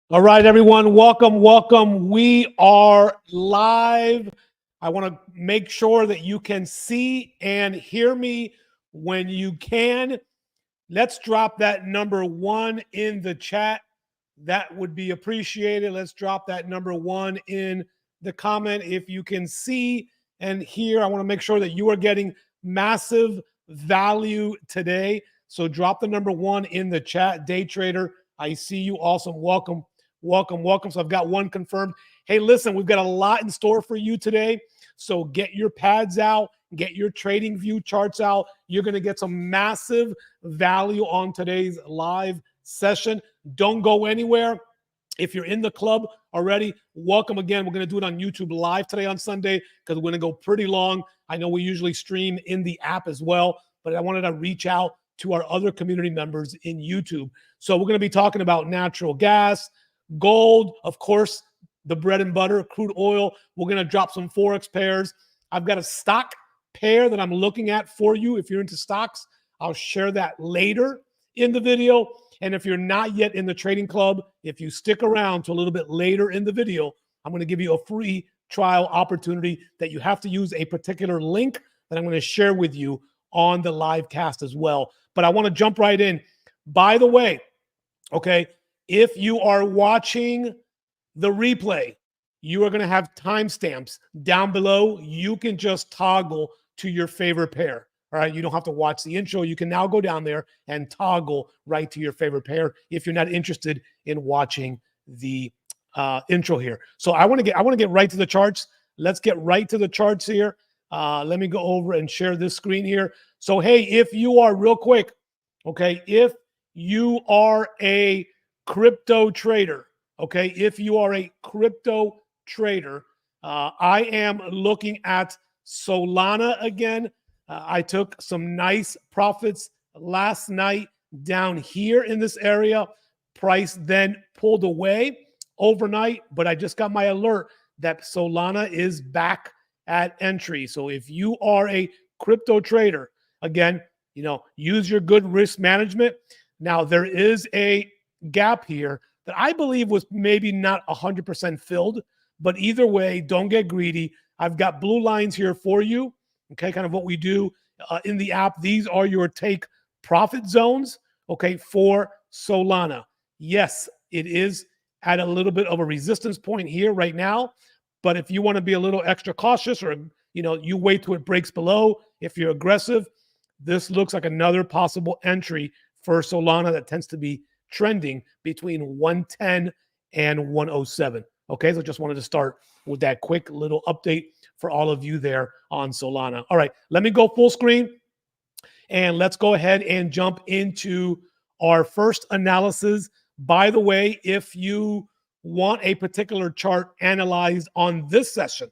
All right, everyone, welcome, welcome. We are live. I want to make sure that you can see and hear me when you can. Let's drop that number 1 in the chat. That would be appreciated. Let's drop that number 1 in the comment if you can see and hear. I want to make sure that you are getting massive value today. So drop the number 1 in the chat. Day trader, I see you. Awesome. Welcome. Welcome, welcome. So I've got 1 confirmed. Hey, listen, we've got a lot in store for you today. So get your pads out, get your trading view charts out. You're going to get some massive value on today's live session. Don't go anywhere. If you're in the club already, welcome again. We're going to do it on YouTube live today on Sunday because we're going to go pretty long. I know we usually stream in the app as well, but I wanted to reach out to our other community members in YouTube. So we're going to be talking about natural gas, gold, of course, the bread and butter, crude oil. We're going to drop some Forex pairs. I've got a stock pair that I'm looking at for you. If you're into stocks, I'll share that later in the video. And if you're not yet in the trading club, if you stick around to a little bit later in the video, I'm going to give you a free trial opportunity that you have to use a particular link that I'm going to share with you on the live cast as well. But I want to jump right in. By the way, okay, if you are watching the replay, you are going to have timestamps down below. You can just toggle to your favorite pair. All right. You don't have to watch the intro. You can now go down there and toggle right to your favorite pair if you're not interested in watching the intro here. So I want to get right to the charts. Let's get right to the charts here. Let me go over and share this screen here. So, hey, if you are real quick, okay, if you are a crypto trader, okay, if you are a crypto trader, I am looking at Solana again. I took some nice profits last night down here in this area. Price then pulled away overnight, but I just got my alert that Solana is back at entry. So if you are a crypto trader, again, use your good risk management. Now, there is a gap here that I believe was maybe not 100% filled, but either way, don't get greedy. I've got blue lines here for you. Okay, kind of what we do in the app. These are your take profit zones, okay, for Solana. Yes, it is at a little bit of a resistance point here right now, but if you want to be a little extra cautious, or you wait till it breaks below, if you're aggressive, this looks like another possible entry for Solana that tends to be trending between 110 and 107. Okay, so just wanted to start with that quick little update for all of you there on Solana. All right, let me go full screen and let's go ahead and jump into our first analysis. By the way, if you want a particular chart analyzed on this session,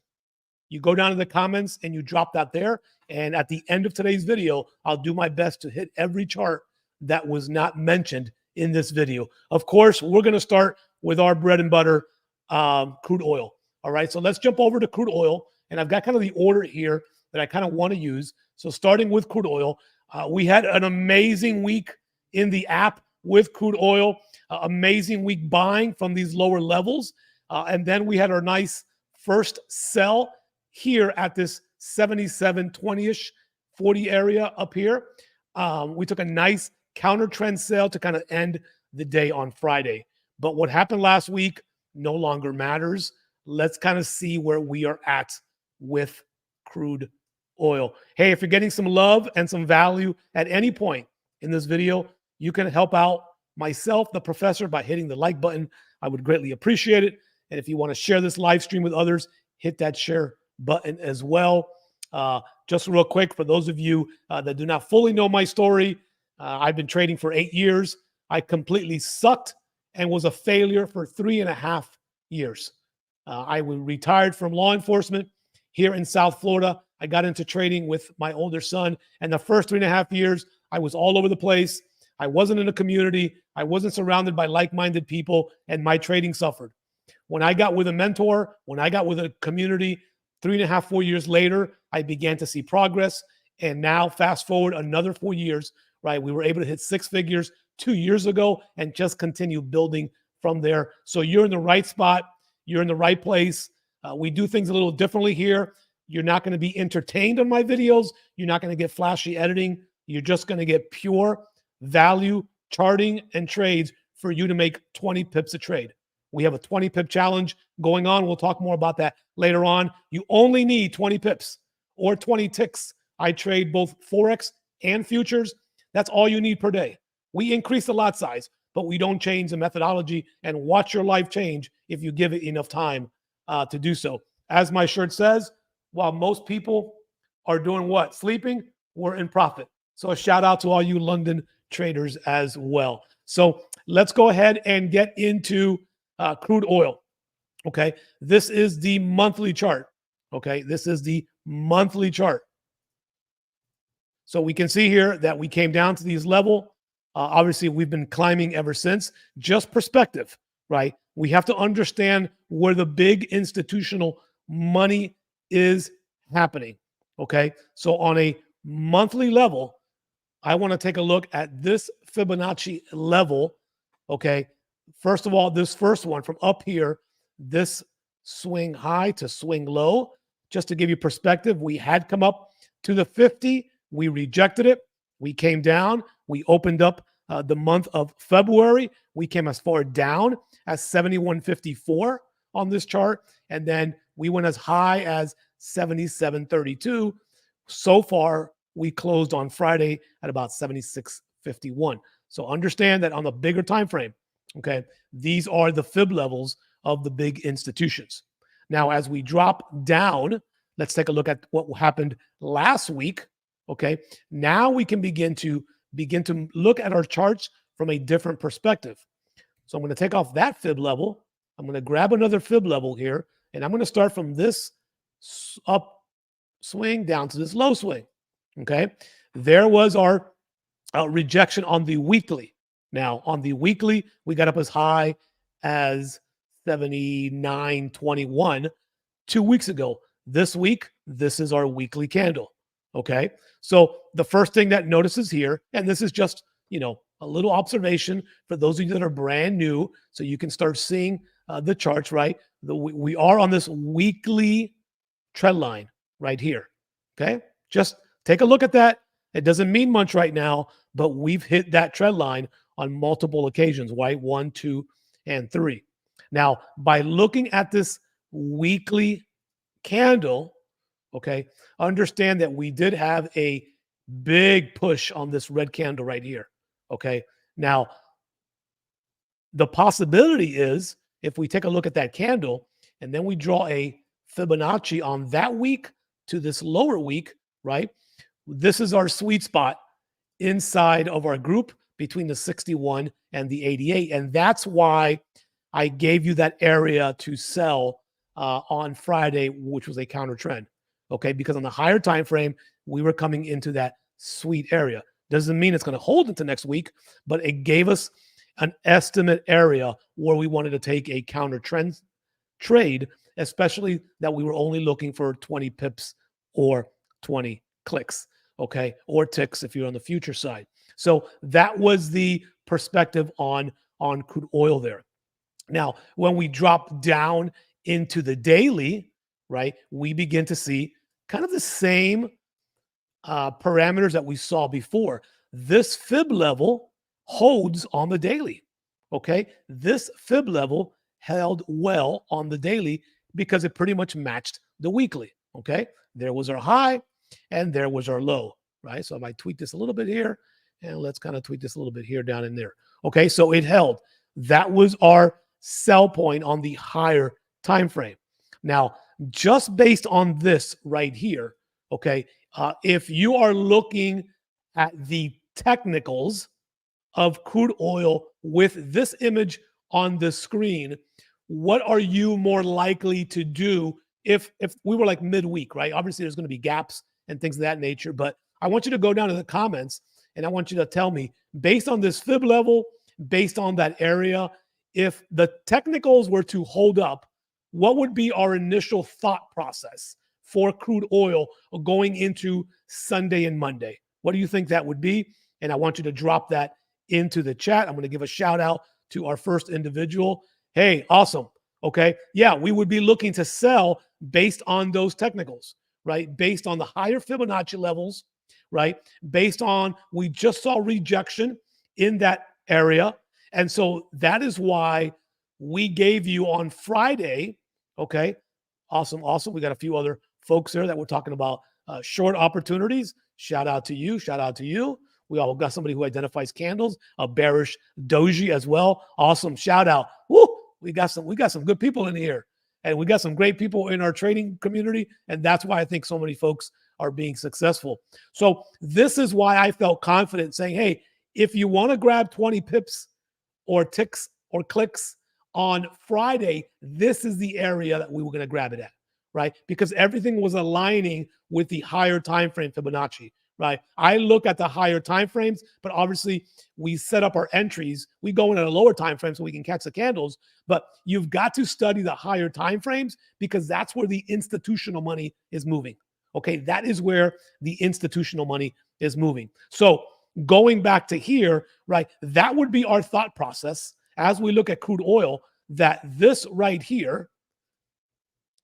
you go down to the comments and you drop that there. And at the end of today's video, I'll do my best to hit every chart that was not mentioned in this video. Of course, we're going to start with our bread and butter, crude oil. All right, so let's jump over to crude oil. And I've got kind of the order here that I kind of want to use. So starting with crude oil, we had an amazing week in the app with crude oil, amazing week buying from these lower levels. And then we had our nice first sell here at this 77.20-ish 40 area up here. We took a nice counter trend sale to kind of end the day on Friday. But what happened last week no longer matters. Let's kind of see where we are at with crude oil. Hey, if you're getting some love and some value at any point in this video, you can help out myself, the professor, by hitting the like button. I would greatly appreciate it. And if you want to share this live stream with others, hit that share button as well. Just real quick, for those of you that do not fully know my story, I've been trading for 8 years. I completely sucked and was a failure for 3.5 years. I was retired from law enforcement here in South Florida. I got into trading with my older son, and the first 3.5 years, I was all over the place. I wasn't in a community. I wasn't surrounded by like-minded people, and my trading suffered. When I got with a mentor, when I got with a community, 3.5, 4 years later, I began to see progress. And now, fast forward another 4 years, right? We were able to hit 6 figures 2 years ago and just continue building from there. So you're in the right spot. You're in the right place. We do things a little differently here. You're not going to be entertained on my videos. You're not going to get flashy editing. You're just going to get pure value charting and trades for you to make 20 pips a trade. We have a 20 pip challenge going on. We'll talk more about that later on. You only need 20 pips or 20 ticks. I trade both Forex and futures. That's all you need per day. We increase the lot size, but we don't change the methodology, and watch your life change if you give it enough time to do so. As my shirt says, while most people are doing what? Sleeping, we're in profit. So a shout out to all you London traders as well. So let's go ahead and get into crude oil. Okay, this is the monthly chart. Okay, this is the monthly chart. So we can see here that we came down to these level. Obviously, we've been climbing ever since. Just perspective, right? We have to understand where the big institutional money is happening. Okay, so on a monthly level, I want to take a look at this Fibonacci level. Okay, first of all, this first one from up here, this swing high to swing low. Just to give you perspective, we had come up to the 50. We rejected it. We came down. We opened up the month of February. We came as far down as 71.54 on this chart. And then we went as high as 77.32. So far, we closed on Friday at about 76.51. So understand that on the bigger time frame, okay, these are the fib levels of the big institutions. Now, as we drop down, let's take a look at what happened last week. Okay, now we can begin to look at our charts from a different perspective. So I'm going to take off that fib level. I'm going to grab another fib level here, and I'm going to start from this up swing down to this low swing. Okay, there was our rejection on the weekly. Now, on the weekly, we got up as high as 79.21 2 weeks ago. This week, this is our weekly candle. Okay, so the first thing that notices here, and this is just, a little observation for those of you that are brand new, so you can start seeing the charts, right? We are on this weekly trend line right here. Okay, just take a look at that. It doesn't mean much right now, but we've hit that trend line on multiple occasions, right? 1, 2, and 3. Now, by looking at this weekly candle, okay, understand that we did have a big push on this red candle right here. Okay, now the possibility is if we take a look at that candle and then we draw a Fibonacci on that week to this lower week, right? This is our sweet spot inside of our group between the 61 and the 88. And that's why I gave you that area to sell on Friday, which was a counter trend. Okay, because on the higher time frame, we were coming into that sweet area. Doesn't mean it's going to hold into next week, but it gave us an estimate area where we wanted to take a counter trend trade, especially that we were only looking for 20 pips or 20 clicks, okay, or ticks if you're on the future side. So that was the perspective on crude oil there. Now, when we drop down into the daily, right, we begin to see kind of the same parameters that we saw before. This fib level holds on the daily, okay? This fib level held well on the daily because it pretty much matched the weekly, okay? There was our high and there was our low, right? So I might tweak this a little bit here, and let's kind of tweak this a little bit here, down in there. Okay, so it held. That was our sell point on the higher time frame. Now, just based on this right here, okay, if you are looking at the technicals of crude oil with this image on the screen, what are you more likely to do if we were like midweek, right? Obviously, there's going to be gaps and things of that nature, but I want you to go down to the comments and I want you to tell me, based on this fib level, based on that area, if the technicals were to hold up, what would be our initial thought process for crude oil going into Sunday and Monday? What do you think that would be? And I want you to drop that into the chat. I'm going to give a shout out to our first individual. Hey, awesome. Okay. Yeah, we would be looking to sell based on those technicals, right? Based on the higher Fibonacci levels, right? Based on, we just saw rejection in that area. And so that is why we gave you on Friday. Okay. Awesome. Awesome. We got a few other folks there that we're talking about short opportunities. Shout out to you. Shout out to you. We all got somebody who identifies candles, a bearish doji as well. Awesome. Shout out. Woo! We got some good people in here. And we got some great people in our trading community. And that's why I think so many folks are being successful. So this is why I felt confident saying, hey, if you want to grab 20 pips or ticks or clicks on Friday, this is the area that we were going to grab it at, right? Because everything was aligning with the higher time frame Fibonacci, right? I look at the higher time frames, but obviously we set up our entries. We go in at a lower time frame so we can catch the candles, but you've got to study the higher time frames because that's where the institutional money is moving. Okay, that is where the institutional money is moving. So going back to here, right, that would be our thought process as we look at crude oil, that this right here,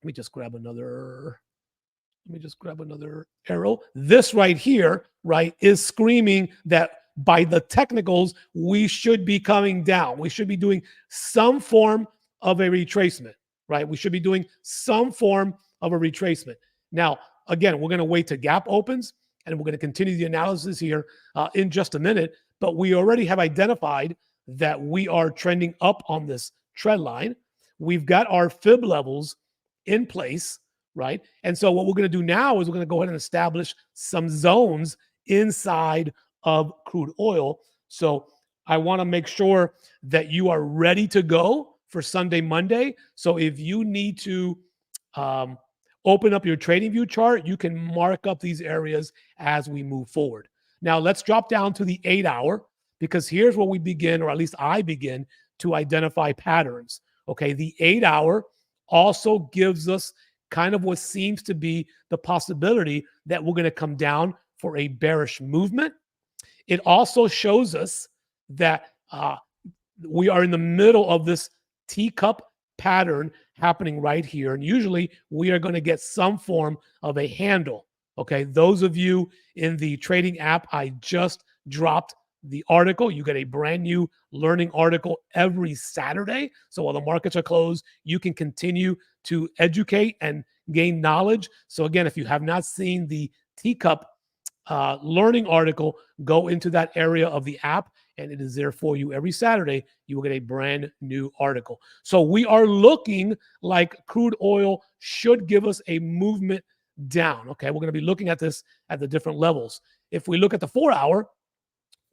let me just grab another arrow. This right here, right, is screaming that by the technicals, we should be coming down. We should be doing some form of a retracement, right? We should be doing some form of a retracement. Now, again, we're going to wait till gap opens, and we're going to continue the analysis here in just a minute. But we already have identified that we are trending up on this trend line. We've got our fib levels in place, right? And so what we're going to do now is we're going to go ahead and establish some zones inside of crude oil. So I want to make sure that you are ready to go for Sunday, Monday. So if you need to open up your trading view chart, you can mark up these areas as we move forward. Now let's drop down to the 8-hour, because here's where we begin, or at least I begin, to identify patterns. Okay, the 8-hour also gives us kind of what seems to be the possibility that we're going to come down for a bearish movement. It also shows us that we are in the middle of this teacup pattern happening right here. And usually we are going to get some form of a handle. Okay, those of you in the trading app, I just dropped the article. You get a brand new learning article every Saturday. So while the markets are closed, you can continue to educate and gain knowledge. So again, if you have not seen the teacup learning article, go into that area of the app, and it is there for you every Saturday. You will get a brand new article. So we are looking like crude oil should give us a movement down. Okay, we're going to be looking at this at the different levels. If we look at the 4-hour,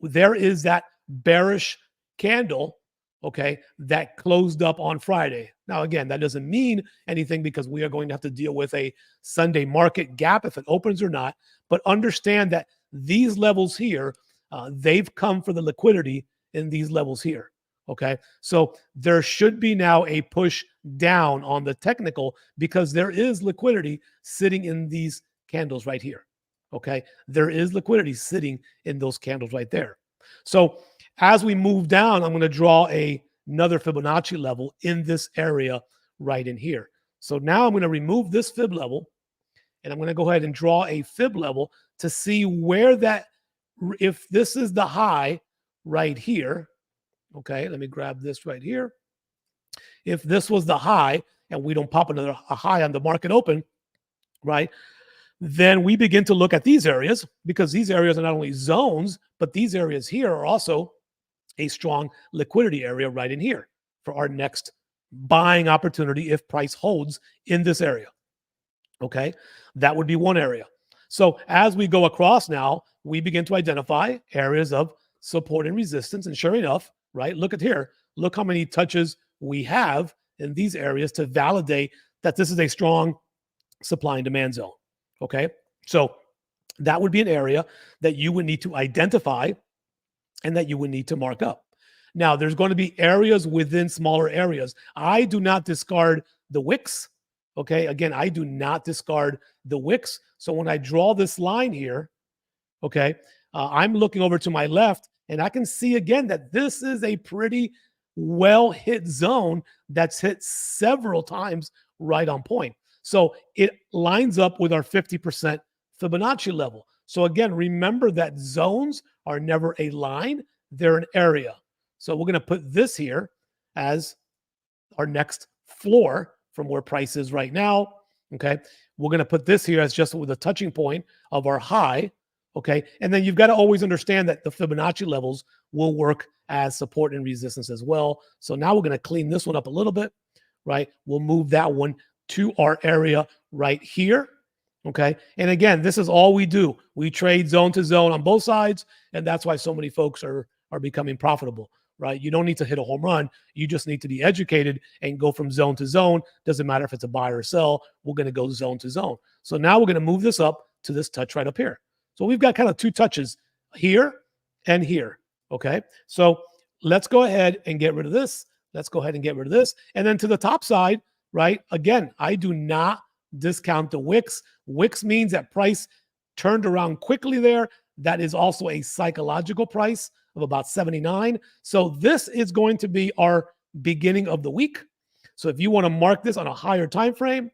there is that bearish candle, okay, that closed up on Friday. Now, again, that doesn't mean anything because we are going to have to deal with a Sunday market gap if it opens or not. But understand that these levels here, they've come for the liquidity in these levels here, okay? So there should be now a push down on the technical because there is liquidity sitting in these candles right here. Okay, there is liquidity sitting in those candles right there. So as we move down, I'm going to draw another Fibonacci level in this area right in here. So now I'm going to remove this fib level, and I'm going to go ahead and draw a fib level to see where that, if this is the high right here. Okay, let me grab this right here. If this was the high and we don't pop a high on the market open, right, then we begin to look at these areas, because these areas are not only zones, but these areas here are also a strong liquidity area right in here for our next buying opportunity if price holds in this area. Okay, that would be one area. So as we go across now, we begin to identify areas of support and resistance. And sure enough, right, look at here. Look how many touches we have in these areas to validate that this is a strong supply and demand zone. Okay, so that would be an area that you would need to identify and that you would need to mark up. Now, there's going to be areas within smaller areas. I do not discard the wicks. Okay, again, I do not discard the wicks. So when I draw this line here, okay, I'm looking over to my left, and I can see again that this is a pretty well hit zone that's hit several times right on point. So it lines up with our 50% Fibonacci level. So again, remember that zones are never a line, they're an area. So we're going to put this here as our next floor from where price is right now. Okay. We're going to put this here as just with a touching point of our high. Okay. And then you've got to always understand that the Fibonacci levels will work as support and resistance as well. So now we're going to clean this one up a little bit, right? We'll move that one to our area right here. Okay. And again, this is all we do. We trade zone to zone on both sides. And that's why so many folks are becoming profitable, right? You don't need to hit a home run. You just need to be educated and go from zone to zone. Doesn't matter if it's a buy or sell. We're going to go zone to zone. So now we're going to move this up to this touch right up here. So we've got kind of two touches here and here. Okay. So let's go ahead and get rid of this. Let's go ahead and get rid of this. And then to the top side, right? Again, I do not discount the wicks. Wicks means that price turned around quickly there. That is also a psychological price of about 79. So this is going to be our beginning of the week. So if you want to mark this on a higher time frame,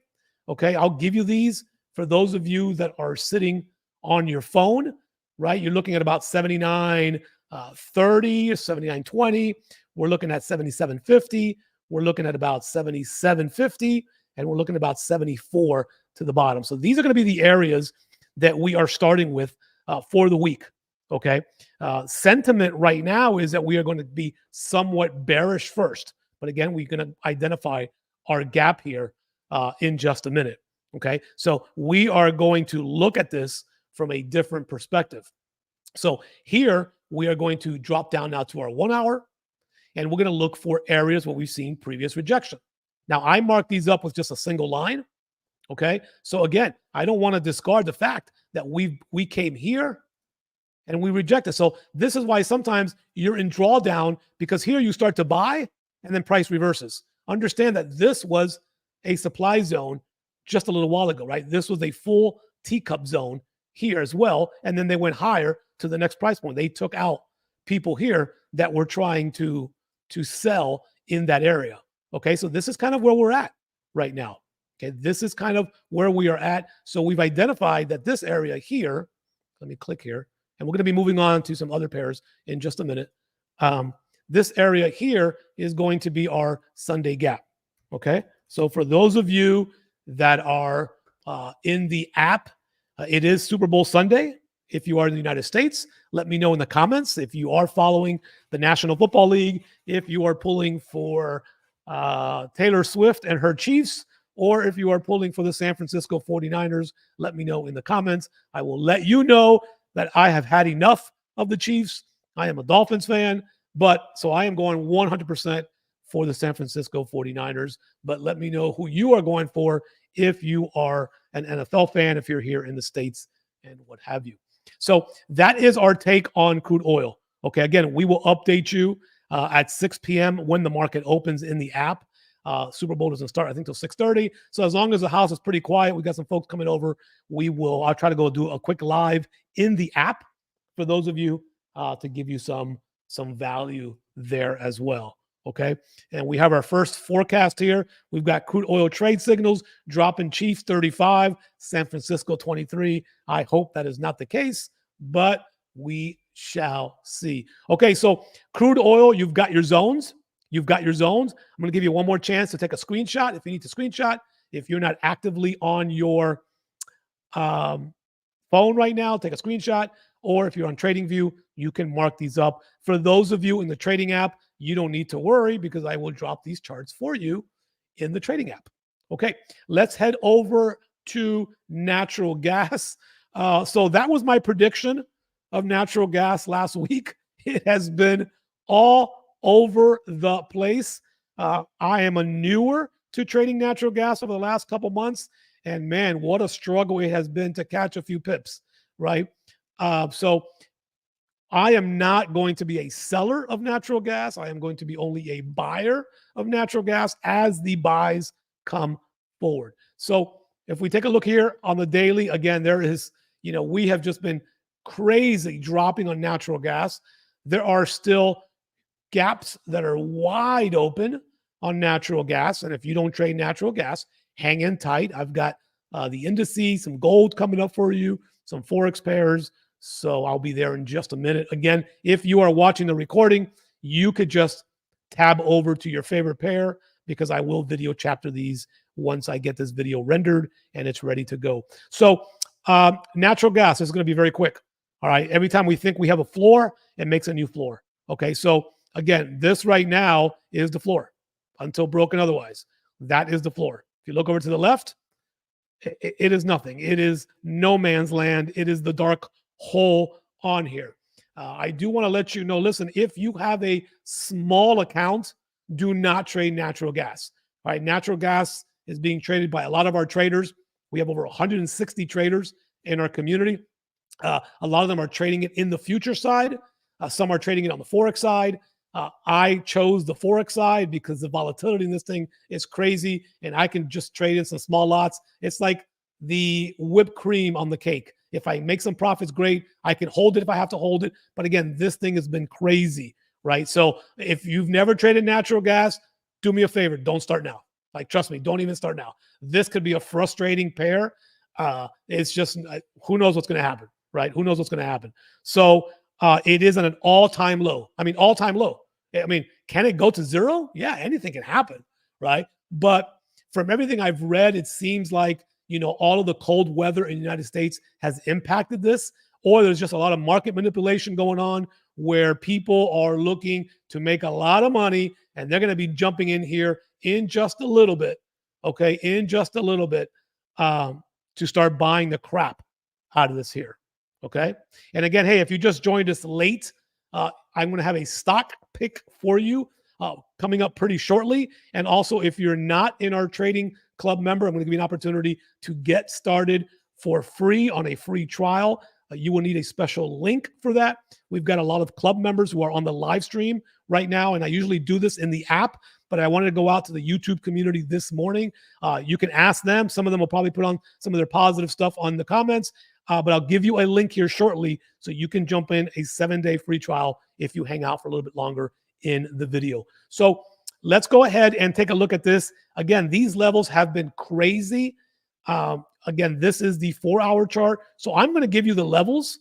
okay, I'll give you these for those of you that are sitting on your phone, right? You're looking at about 79.30, 79.20. We're looking at 77.50. We're looking at about 77.50, and we're looking at about 74 to the bottom. So these are going to be the areas that we are starting with for the week. Okay. Sentiment right now is that we are going to be somewhat bearish first. But again, we're going to identify our gap here in just a minute. Okay. So we are going to look at this from a different perspective. So here we are going to drop down now to our 1 hour, and we're going to look for areas where we've seen previous rejection. Now, I mark these up with just a single line. Okay. So again, I don't want to discard the fact that we came here and we rejected. So this is why sometimes you're in drawdown, because here you start to buy and then price reverses. Understand that this was a supply zone just a little while ago, right? This was a full teacup zone here as well. And then they went higher to the next price point. They took out people here that were trying to sell in that area. Okay. So this is kind of where we're at right now. Okay. This is kind of where we are at. So we've identified that this area here, let me click here, and we're going to be moving on to some other pairs in just a minute. This area here is going to be our Sunday gap. Okay. So for those of you that are in the app, it is Super Bowl Sunday. If you are in the United States, let me know in the comments. If you are following the National Football League, if you are pulling for Taylor Swift and her Chiefs, or if you are pulling for the San Francisco 49ers, let me know in the comments. I will let you know that I have had enough of the Chiefs. I am a Dolphins fan, but so I am going 100% for the San Francisco 49ers. But let me know who you are going for if you are an NFL fan, if you're here in the States, and what have you. So that is our take on crude oil. Okay, again, we will update you at 6 p.m. when the market opens in the app. Super Bowl doesn't start, I think, till 6:30. So as long as the house is pretty quiet, we got some folks coming over. I'll try to go do a quick live in the app for those of you to give you some value there as well. Okay. And we have our first forecast here. We've got crude oil trade signals dropping Chiefs 35, San Francisco 23. I hope that is not the case, but we shall see. Okay. So crude oil, you've got your zones. You've got your zones. I'm going to give you one more chance to take a screenshot if you need to screenshot. If you're not actively on your phone right now, take a screenshot. Or if you're on TradingView, you can mark these up. For those of you in the trading app, you don't need to worry because I will drop these charts for you in the trading app. Okay, let's head over to natural gas. So that was my prediction of natural gas last week. It has been all over the place. I am a newer to trading natural gas over the last couple months. And man, what a struggle it has been to catch a few pips, right? So I am not going to be a seller of natural gas. I am going to be only a buyer of natural gas as the buys come forward. So if we take a look here on the daily, again, there is, we have just been crazy dropping on natural gas. There are still gaps that are wide open on natural gas. And if you don't trade natural gas, hang in tight. I've got the indices, some gold coming up for you, some Forex pairs. So I'll be there in just a minute. Again, if you are watching the recording, you could just tab over to your favorite pair because I will video chapter these once I get this video rendered and it's ready to go. So natural gas is going to be very quick. All right. Every time we think we have a floor, it makes a new floor. Okay. So again, this right now is the floor until broken otherwise. That is the floor. If you look over to the left, it is nothing. It is no man's land. It is the dark hole on here. I do want to let you know, listen, if you have a small account, do not trade natural gas. All right. Natural gas is being traded by a lot of our traders. We have over 160 traders in our community. A lot of them are trading it in the future side. Some are trading it on the Forex side. I chose the Forex side because the volatility in this thing is crazy and I can just trade in some small lots. It's like the whipped cream on the cake. If I make some profits, great. I can hold it if I have to hold it. But again, this thing has been crazy, right? So if you've never traded natural gas, do me a favor. Don't start now. Like, trust me, don't even start now. This could be a frustrating pair. It's just, who knows what's going to happen, right? Who knows what's going to happen? So it is at an all-time low. I mean, all-time low. I mean, can it go to zero? Yeah, anything can happen, right? But from everything I've read, it seems like, all of the cold weather in the United States has impacted this, or there's just a lot of market manipulation going on where people are looking to make a lot of money and they're going to be jumping in here in just a little bit, okay, in just a little bit to start buying the crap out of this here, okay? And again, hey, if you just joined us late, I'm going to have a stock pick for you coming up pretty shortly. And also, if you're not in our trading club member, I'm going to give you an opportunity to get started for free on a free trial. You will need a special link for that. We've got a lot of club members who are on the live stream right now, and I usually do this in the app, but I wanted to go out to the YouTube community this morning. You can ask them. Some of them will probably put on some of their positive stuff on the comments, but I'll give you a link here shortly so you can jump in a 7-day free trial if you hang out for a little bit longer in the video. So let's go ahead and take a look at this. Again, these levels have been crazy. Again, this is the 4-hour chart. So I'm going to give you the levels,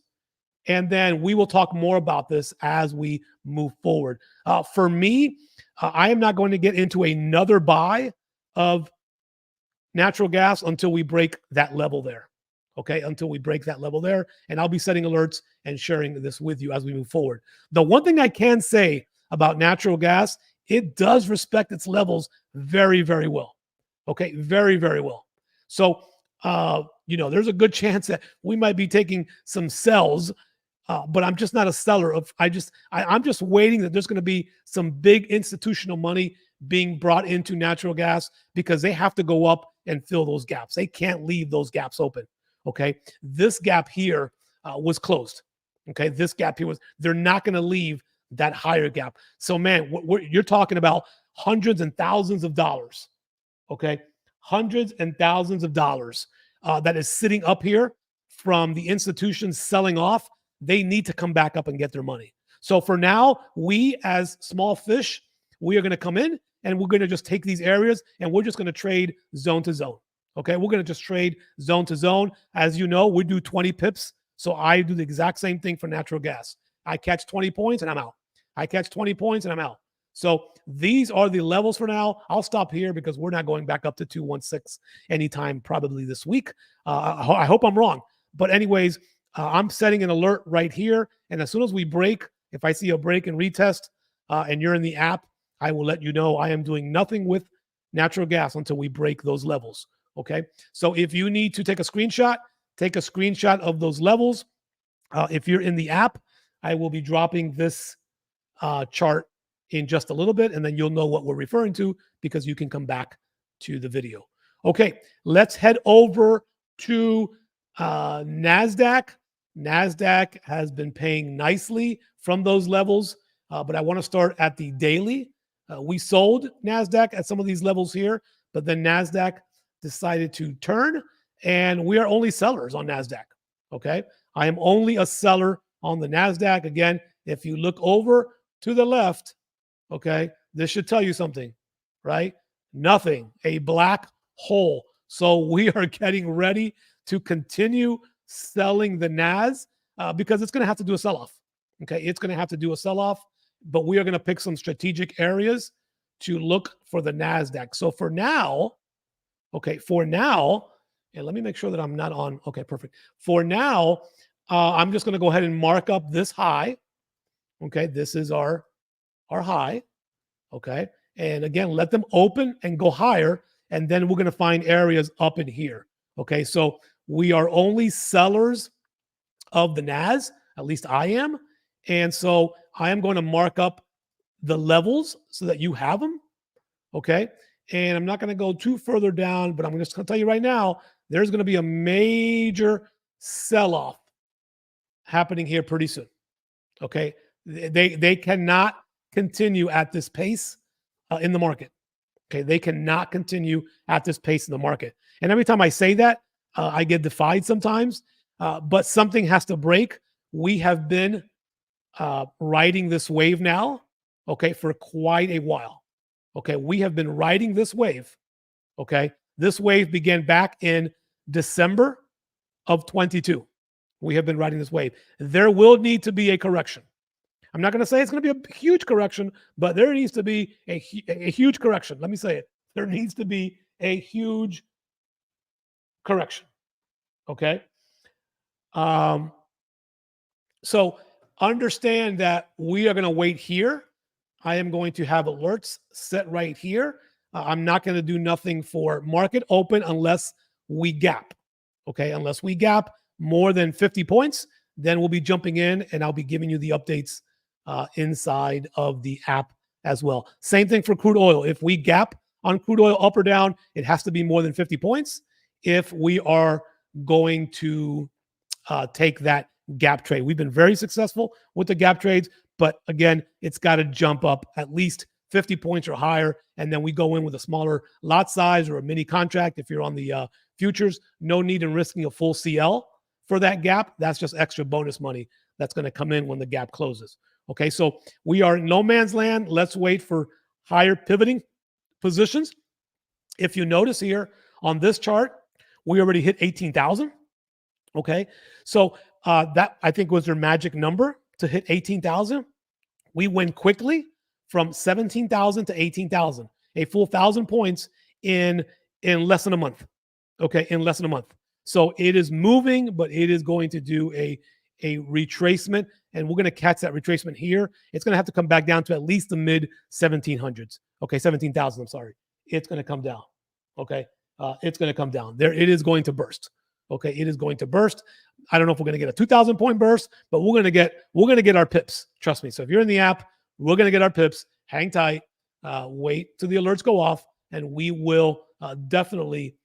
and then we will talk more about this as we move forward. For me, I am not going to get into another buy of natural gas until we break that level there. Okay, until we break that level there. And I'll be setting alerts and sharing this with you as we move forward. The one thing I can say about natural gas, it does respect its levels very, very well. Okay, very, very well. So, there's a good chance that we might be taking some sells, but I'm just not a seller of, I'm just waiting that there's going to be some big institutional money being brought into natural gas because they have to go up and fill those gaps. They can't leave those gaps open. Okay, this gap here was closed. Okay, this gap here they're not going to leave that higher gap. So, man, you're talking about hundreds and thousands of dollars. Okay, hundreds and thousands of dollars that is sitting up here from the institutions selling off. They need to come back up and get their money. So for now, we as small fish, we are going to come in and we're going to just take these areas and we're just going to trade zone to zone. Okay, we're going to just trade zone to zone. As you know, we do 20 pips. So I do the exact same thing for natural gas. I catch 20 points and I'm out. I catch 20 points and I'm out. So these are the levels for now. I'll stop here because we're not going back up to 216 anytime probably this week. I hope I'm wrong. But anyways, I'm setting an alert right here. And as soon as we break, if I see a break and retest and you're in the app, I will let you know I am doing nothing with natural gas until we break those levels. Okay. So if you need to take a screenshot of those levels. If you're in the app, I will be dropping this chart in just a little bit, and then you'll know what we're referring to because you can come back to the video. Okay, let's head over to NASDAQ. NASDAQ has been paying nicely from those levels, but I want to start at the daily. We sold NASDAQ at some of these levels here, but then NASDAQ decided to turn, and we are only sellers on NASDAQ. Okay, I am only a seller on the NASDAQ. Again, if you look over to the left, Okay, this should tell you something, right? Nothing, a black hole. So we are getting ready to continue selling the NAS because it's going to have to do a sell-off. Okay, it's going to have to do a sell-off, but we are going to pick some strategic areas to look for the NASDAQ. So for now, and let me make sure that I'm not on. Okay, perfect. For now, I'm just going to go ahead and mark up this high. Okay, this is our high. Okay, and again, let them open and go higher, and then we're going to find areas up in here. Okay, so we are only sellers of the NAS, at least I am, and so I am going to mark up the levels so that you have them. Okay, and I'm not going to go too further down, but I'm just going to tell you right now, there's going to be a major sell-off happening here pretty soon. Okay, they cannot continue at this pace in the market. Okay, they cannot continue at this pace in the market. And every time I say that, I get defied sometimes, but something has to break. We have been riding this wave now, okay, for quite a while. Okay, we have been riding this wave. Okay, this wave began back in December of 22. We have been riding this wave. There will need to be a correction. I'm not going to say it's going to be a huge correction, but there needs to be a huge correction. Let me say it. There needs to be a huge correction. Okay. So understand that we are going to wait here. I am going to have alerts set right here. I'm not going to do nothing for market open unless we gap. Okay. Unless we gap more than 50 points, then we'll be jumping in and I'll be giving you the updates inside of the app as well. Same thing for crude oil. If we gap on crude oil up or down, it has to be more than 50 points if we are going to take that gap trade. We've been very successful with the gap trades, but again, it's got to jump up at least 50 points or higher, and then we go in with a smaller lot size or a mini contract. If you're on the futures, no need in risking a full CL for that gap. That's just extra bonus money that's going to come in when the gap closes. Okay, so we are in no man's land. Let's wait for higher pivoting positions. If you notice here on this chart, we already hit 18,000. Okay, so that I think was their magic number to hit 18,000. We went quickly from 17,000 to 18,000, a full 1,000 points in less than a month. Okay, in less than a month. So it is moving, but it is going to do a retracement, and we're going to catch that retracement here. It's going to have to come back down to at least the mid 1700s. Okay, 17,000. I'm sorry. It's going to come down. Okay, it's going to come down. There, it is going to burst. Okay, it is going to burst. I don't know if we're going to get a 2,000 point burst, but we're going to get our pips. Trust me. So if you're in the app, we're going to get our pips. Hang tight. Wait till the alerts go off, and we will definitely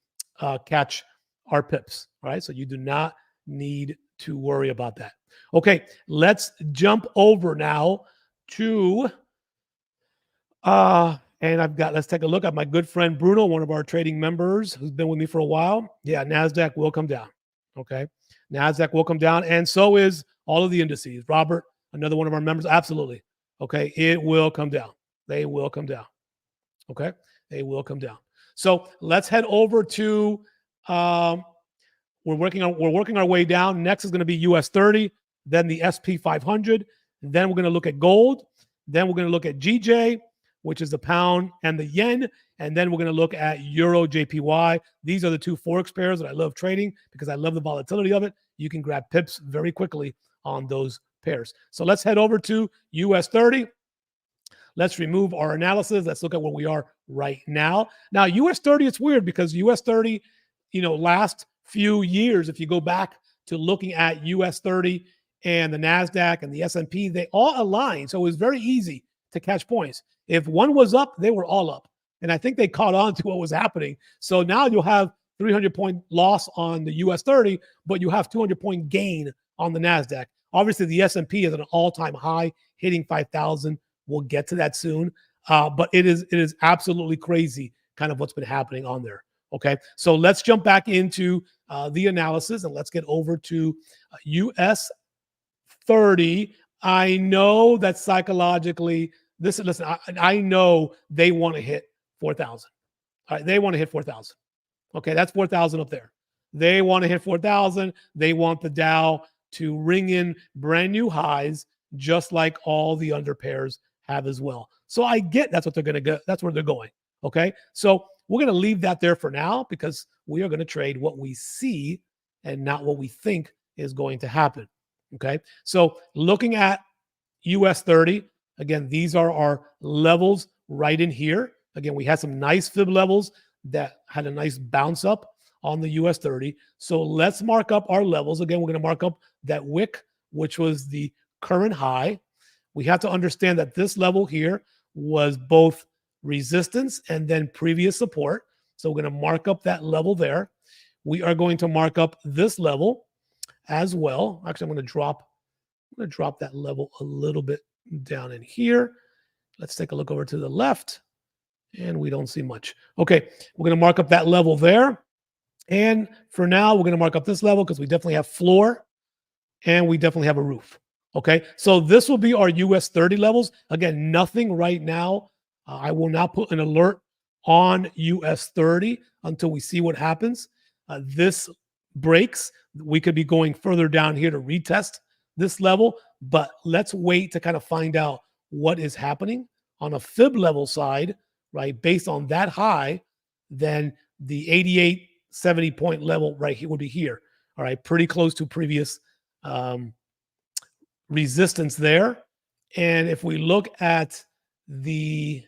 catch our pips. All right. So you do not need to worry about that. Okay, let's jump over now to and let's take a look at my good friend Bruno, one of our trading members who's been with me for a while. Yeah, NASDAQ will come down. Okay, NASDAQ will come down, and so is all of the indices. Robert, another one of our members, absolutely. Okay, it will come down. They will come down. Okay, they will come down. So let's head over to we're working our way down. Next is going to be US30, then the SP500, then we're going to look at gold, then we're going to look at GJ, which is the pound and the yen, and then we're going to look at Euro JPY. These are the two Forex pairs that I love trading because I love the volatility of it. You can grab pips very quickly on those pairs. So let's head over to US30. Let's remove our analysis. Let's look at where we are right now. Now, US30, it's weird because US30, last few years, if you go back to looking at US30 and the NASDAQ and the S&P, they all align. So it was very easy to catch points. If one was up, they were all up. And I think they caught on to what was happening. So now you'll have 300-point loss on the US30, but you have 200-point gain on the NASDAQ. Obviously, the S&P is at an all-time high, hitting 5,000. We'll get to that soon. But it is absolutely crazy kind of what's been happening on there. Okay, so let's jump back into the analysis and let's get over to US30. I know that psychologically listen, I know they want to hit 4,000. All right, they want to hit 4,000. Okay, that's 4,000 up there. They want to hit 4,000. They want the Dow to ring in brand new highs, just like all the under pairs have as well. So I get that's what they're going to go. That's where they're going. Okay, so we're going to leave that there for now because we are going to trade what we see and not what we think is going to happen. Okay, so looking at US 30, again, these are our levels right in here. Again, we had some nice fib levels that had a nice bounce up on the US 30. So let's mark up our levels. Again, we're going to mark up that wick, which was the current high. We have to understand that this level here was both resistance and then previous support. So we're going to mark up that level there. We are going to mark up this level as well. Actually, I'm going to drop that level a little bit down in here. Let's take a look over to the left. And we don't see much. Okay, we're going to mark up that level there. And for now, we're going to mark up this level because we definitely have floor and we definitely have a roof. Okay, so this will be our US 30 levels. Again, nothing right now. I will not put an alert on US 30 until we see what happens. This breaks. We could be going further down here to retest this level, but let's wait to kind of find out what is happening on a fib level side, right? Based on that high, then the 88, 70 point level right here would be here. All right, pretty close to previous resistance there. And if we look at the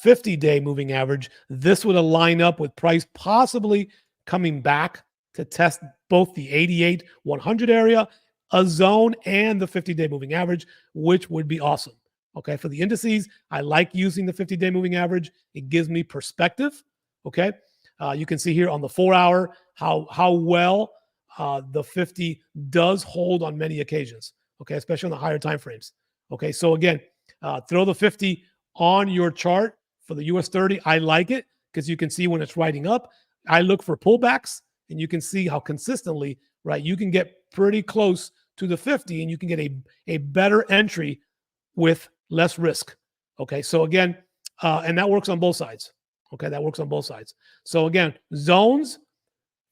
50-day moving average, this would align up with price possibly coming back to test both the 88, 100 area, a zone, and the 50-day moving average, which would be awesome. Okay, for the indices, I like using the 50-day moving average. It gives me perspective. Okay, you can see here on the 4-hour how well the 50 does hold on many occasions. Okay, especially on the higher time frames. Okay, so again, throw the 50 on your chart for the US 30. I like it because you can see when it's riding up. I look for pullbacks, and you can see how consistently, right, you can get pretty close to the 50, and you can get a better entry with less risk. Okay, so again, and that works on both sides. Okay, that works on both sides. So again, zones,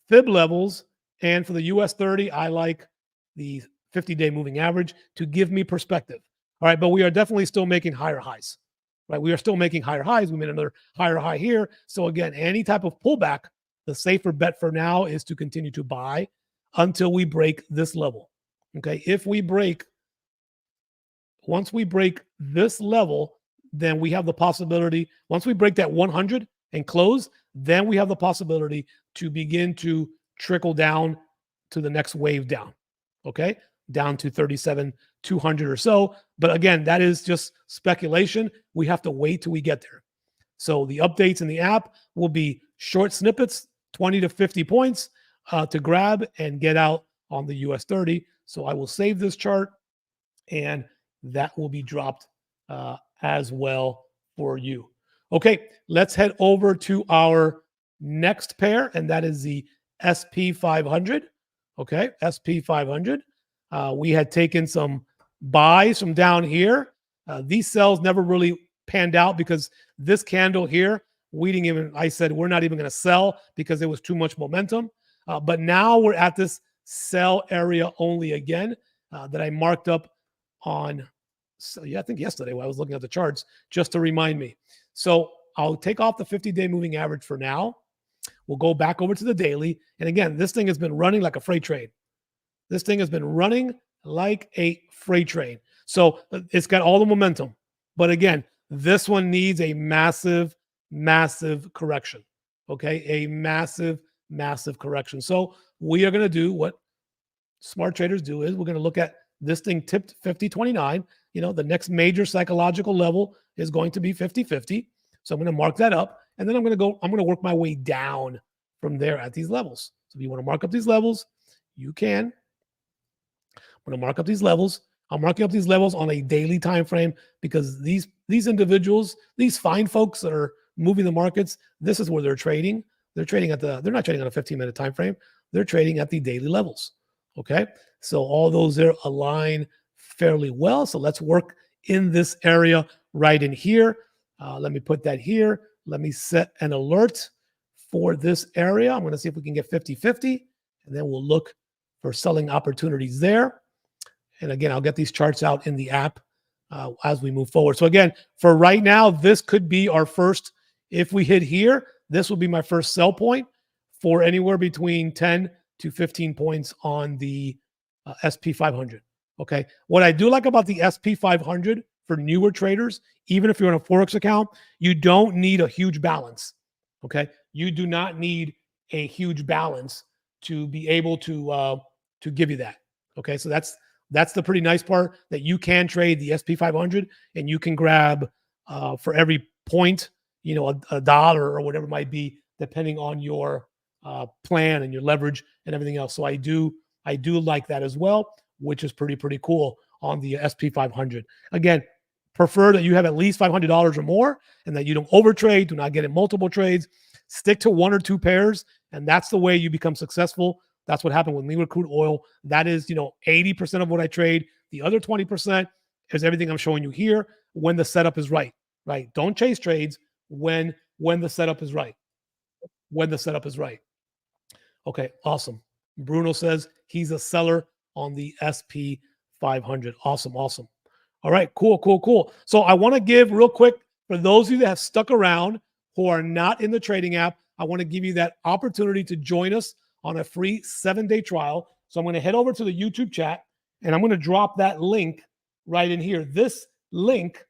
fib levels, and for the US 30, I like the 50-day moving average to give me perspective. All right, but we are definitely still making higher highs. Right, we are still making higher highs. We made another higher high here. So again, any type of pullback, the safer bet for now is to continue to buy until we break this level. Okay, if we break, once we break this level, then we have the possibility, once we break that 100 and close, then we have the possibility to begin to trickle down to the next wave down. Okay, down to 37,200 or so. But again, that is just speculation. We have to wait till we get there. So the updates in the app will be short snippets, 20 to 50 points to grab and get out on the US 30. So I will save this chart and that will be dropped as well for you. Okay, let's head over to our next pair, and that is the SP500. Okay, SP500. We had taken some buys from down here. These sells never really panned out because this candle here, we didn't even, I said, we're not even going to sell because there was too much momentum. But now we're at this sell area only again that I marked up on, so yeah, I think yesterday when I was looking at the charts just to remind me. So I'll take off the 50-day moving average for now. We'll go back over to the daily. And again, this thing has been running like a freight train. This thing has been running like a freight train. So it's got all the momentum. But again, this one needs a massive, massive correction. Okay, a massive, massive correction. So we are going to do what smart traders do is we're going to look at this thing tipped 50.29. You know, the next major psychological level is going to be 50.50. So I'm going to mark that up. And then I'm going to work my way down from there at these levels. So if you want to mark up these levels, you can. I'm going to mark up these levels. I'm marking up these levels on a daily time frame because these individuals, these fine folks that are moving the markets, this is where they're trading. They're trading at they're not trading on a 15-minute time frame. They're trading at the daily levels. Okay, so all those there align fairly well. So let's work in this area right in here. Let me put that here. Let me set an alert for this area. I'm going to see if we can get 50-50, and then we'll look for selling opportunities there. And again, I'll get these charts out in the app as we move forward. So again, for right now, this could be our first, if we hit here, this will be my first sell point for anywhere between 10 to 15 points on the SP500. Okay. What I do like about the SP500 for newer traders, even if you're on a Forex account, you don't need a huge balance. Okay. You do not need a huge balance to be able to give you that. Okay. So that's the pretty nice part, that you can trade the SP500 and you can grab for every point, you know, a dollar or whatever it might be, depending on your plan and your leverage and everything else. So I do like that as well, which is pretty cool on the SP500. Again, prefer that you have at least $500 or more and that you don't overtrade, do not get in multiple trades, stick to one or two pairs, and that's the way you become successful. That's what happened with me with crude oil. That is, 80% of what I trade. The other 20% is everything I'm showing you here when the setup is right, right? Don't chase trades when the setup is right. When the setup is right. Okay, awesome. Bruno says he's a seller on the SP500. Awesome. All right, cool. So I want to give real quick, for those of you that have stuck around who are not in the trading app, I want to give you that opportunity to join us on a free 7-day trial. So I'm going to head over to the YouTube chat and I'm going to drop that link right in here. This link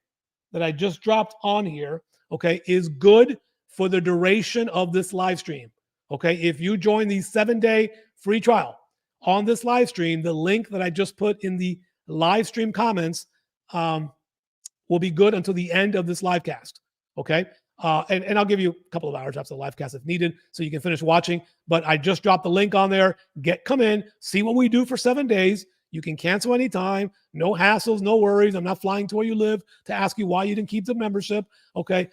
that I just dropped on here, okay, is good for the duration of this live stream. Okay, if you join the 7-day free trial on this live stream, the link that I just put in the live stream comments will be good until the end of this live cast. Okay. And I'll give you a couple of hours after the live cast if needed, so you can finish watching. But I just dropped the link on there. Come in, see what we do for 7 days. You can cancel anytime. No hassles, no worries. I'm not flying to where you live to ask you why you didn't keep the membership. Okay.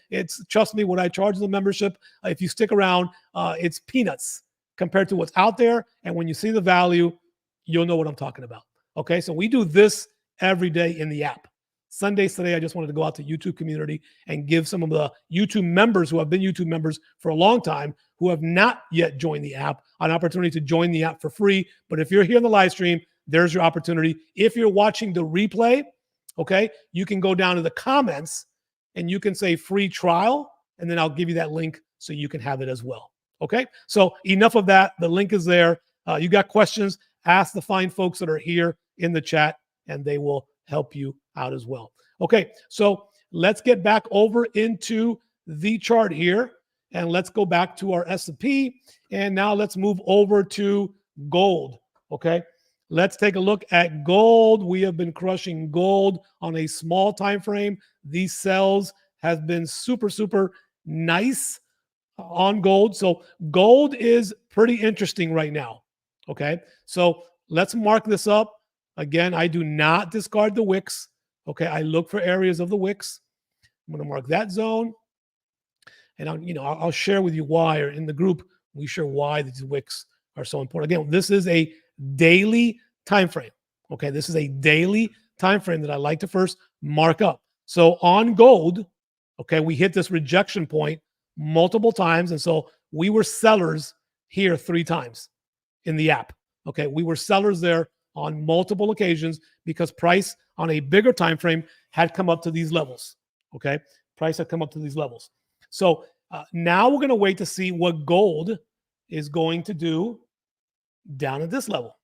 Trust me, what I charge the membership, if you stick around, it's peanuts compared to what's out there. And when you see the value, you'll know what I'm talking about. Okay. So we do this every day in the app. Sundays today, I just wanted to go out to YouTube community and give some of the YouTube members who have been YouTube members for a long time, who have not yet joined the app, an opportunity to join the app for free. But if you're here in the live stream, there's your opportunity. If you're watching the replay, okay, you can go down to the comments and you can say free trial, and then I'll give you that link so you can have it as well. Okay, so enough of that. The link is there. You got questions, ask the fine folks that are here in the chat, and they will help you out as well. Okay, so let's get back over into the chart here, and let's go back to our S&P, and now let's move over to gold. Okay, let's take a look at gold. We have been crushing gold on a small time frame. These sells have been super nice on gold. So gold is pretty interesting right now. Okay, so let's mark this up. Again, I do not discard the wicks. Okay, I look for areas of the wicks. I'm going to mark that zone, and I'll share with you why, or in the group we share why these wicks are so important. Again, this is a daily time frame. Okay, this is a daily time frame that I like to first mark up. So on gold, okay, we hit this rejection point multiple times, and so we were sellers here 3 times in the app. Okay, we were sellers there on multiple occasions because price on a bigger time frame had come up to these levels. Okay, price had come up to these levels. So now we're going to wait to see what gold is going to do down at this level.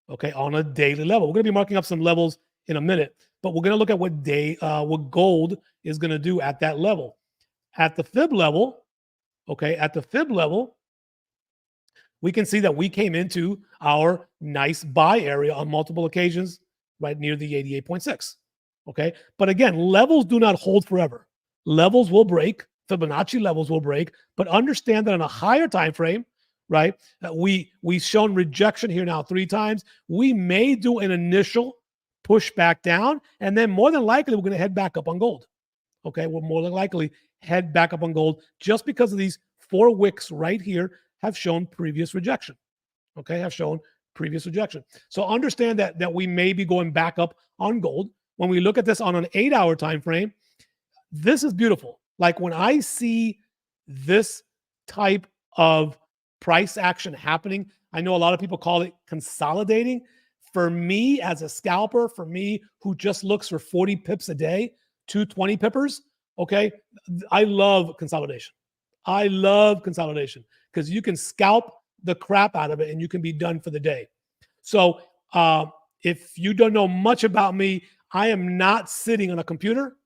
Okay, on a daily level. We're going to be marking up some levels in a minute, but we're going to look at what gold is going to do at that level. At the fib level, okay, at the fib level, we can see that we came into our nice buy area on multiple occasions right near the 88.6. Okay. But again, levels do not hold forever. Levels will break. Fibonacci levels will break. But understand that on a higher time frame, right, we've shown rejection here now 3 times. We may do an initial push back down, and then more than likely we're going to head back up on gold. Okay. We'll more than likely head back up on gold just because of these 4 wicks right here have shown previous rejection. Okay, have shown previous rejection. So understand that we may be going back up on gold. when we look at this on an 8-hour time frame, this is beautiful. Like when I see this type of price action happening, I know a lot of people call it consolidating. For me as a scalper, for me who just looks for 40 pips a day, 220 pippers, okay, I love consolidation. I love consolidation because you can scalp the crap out of it and you can be done for the day. So if you don't know much about me, I am not sitting on a computer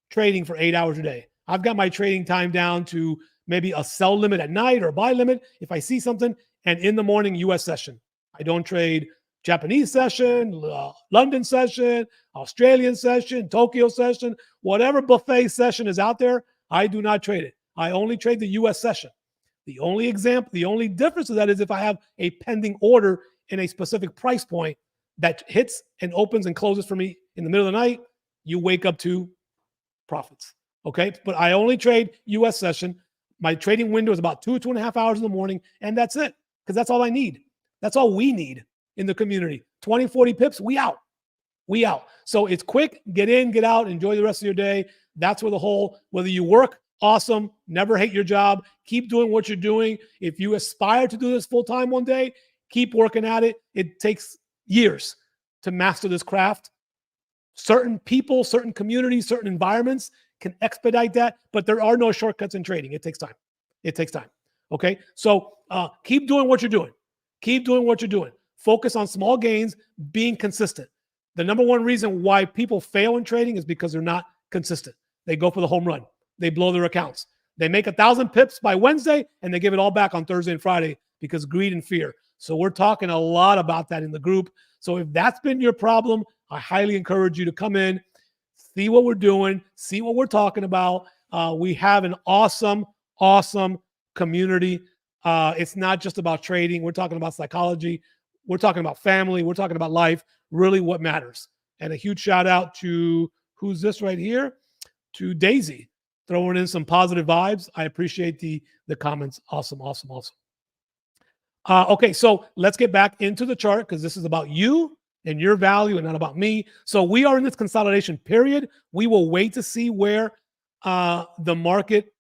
trading for 8 hours a day. I've got my trading time down to maybe a sell limit at night or a buy limit if I see something, and in the morning, US session. I don't trade Japanese session, London session, Australian session, Tokyo session, whatever buffet session is out there, I do not trade it. I only trade the US session. The only difference of that is if I have a pending order in a specific price point that hits and opens and closes for me in the middle of the night, you wake up to profits. Okay. But I only trade US session. My trading window is about 2.5 hours in the morning, and that's it. Because that's all I need. That's all we need in the community. 20, 40 pips, we out. We out. So it's quick, get in, get out, enjoy the rest of your day. That's where whether you work, awesome, never hate your job, keep doing what you're doing. If you aspire to do this full time one day, keep working at it. It takes years to master this craft. Certain people, certain communities, certain environments can expedite that, but there are no shortcuts in trading. It takes time. It takes time. Okay. So keep doing what you're doing. Keep doing what you're doing. Focus on small gains, being consistent. The number one reason why people fail in trading is because they're not consistent. They go for the home run. They blow their accounts. They make 1,000 pips by Wednesday and they give it all back on Thursday and Friday because greed and fear. So we're talking a lot about that in the group. So if that's been your problem, I highly encourage you to come in, see what we're doing, see what we're talking about. We have an awesome, awesome community. It's not just about trading. We're talking about psychology. We're talking about family. We're talking about life, really what matters. And a huge shout out to, who's this right here? To Daisy, throwing in some positive vibes. I appreciate the comments. Awesome, awesome, awesome. Okay, so let's get back into the chart because this is about you and your value and not about me. So we are in this consolidation period. We will wait to see where the market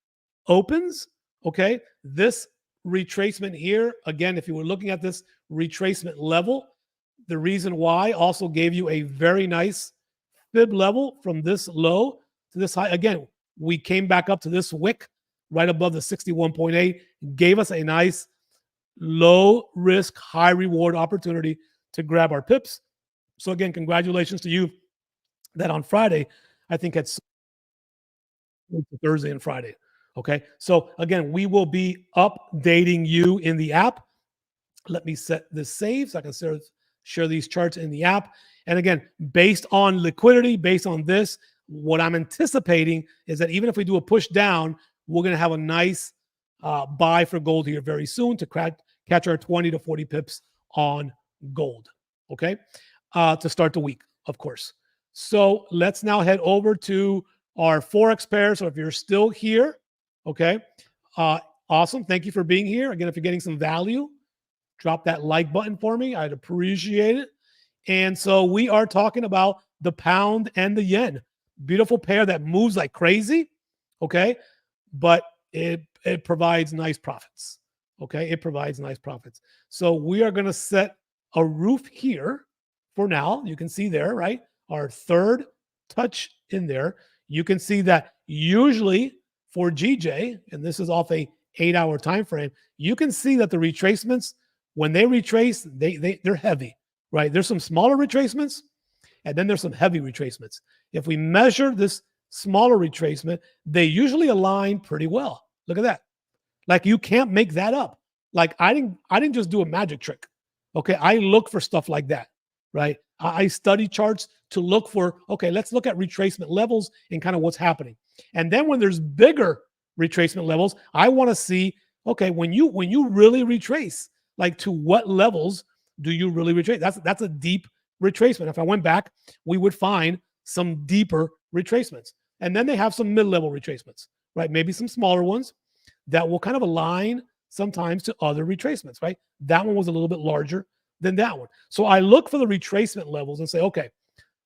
opens. Okay, this retracement here, again, if you were looking at this retracement level, the reason why also gave you a very nice fib level from this low to this high. Again, we came back up to this wick right above the 61.8, gave us a nice low risk, high reward opportunity to grab our pips. So again, congratulations to you that on Friday, I think it's Thursday and Friday. Okay. So again, we will be updating you in the app. Let me set this save so I can share these charts in the app. And again, based on liquidity, based on this, what I'm anticipating is that even if we do a push down, we're going to have a nice buy for gold here very soon to catch our 20 to 40 pips on gold. Okay. To start the week, of course. So let's now head over to our Forex pair. So if you're still here, okay, awesome. Thank you for being here. Again, if you're getting some value, drop that like button for me. I'd appreciate it. And so we are talking about the pound and the yen. Beautiful pair that moves like crazy, okay? But it provides nice profits, okay? It provides nice profits. So we are going to set a roof here for now. You can see there, right? Our third touch in there. You can see that usually for GJ, and this is off a 8-hour time frame, you can see that the retracements, when they retrace, they're heavy, right? There's some smaller retracements, and then there's some heavy retracements. If we measure this smaller retracement, they usually align pretty well. Look at that. Like you can't make that up. Like I didn't just do a magic trick. Okay, I look for stuff like that, right? I study charts to look for, okay, let's look at retracement levels and kind of what's happening. And then when there's bigger retracement levels, I want to see, okay, when you really retrace, like to what levels do you really retrace? That's a deep retracement. If I went back, we would find some deeper retracements. And then they have some mid-level retracements, right? Maybe some smaller ones that will kind of align sometimes to other retracements, right? That one was a little bit larger than that one. So I look for the retracement levels and say, okay,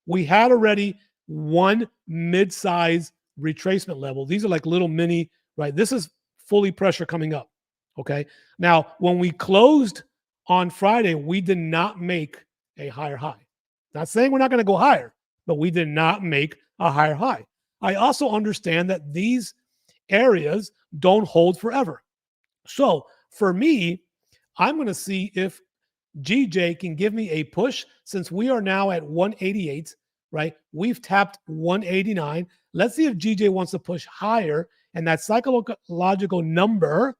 we had already one mid-size retracement level. These are like little mini, right? This is fully pressure coming up. Okay. Now, when we closed on Friday, we did not make a higher high. Not saying we're not going to go higher, but we did not make a higher high. I also understand that these areas don't hold forever. So for me, I'm going to see if GJ can give me a push since we are now at 188, right? We've tapped 189. Let's see if GJ wants to push higher, and that psychological number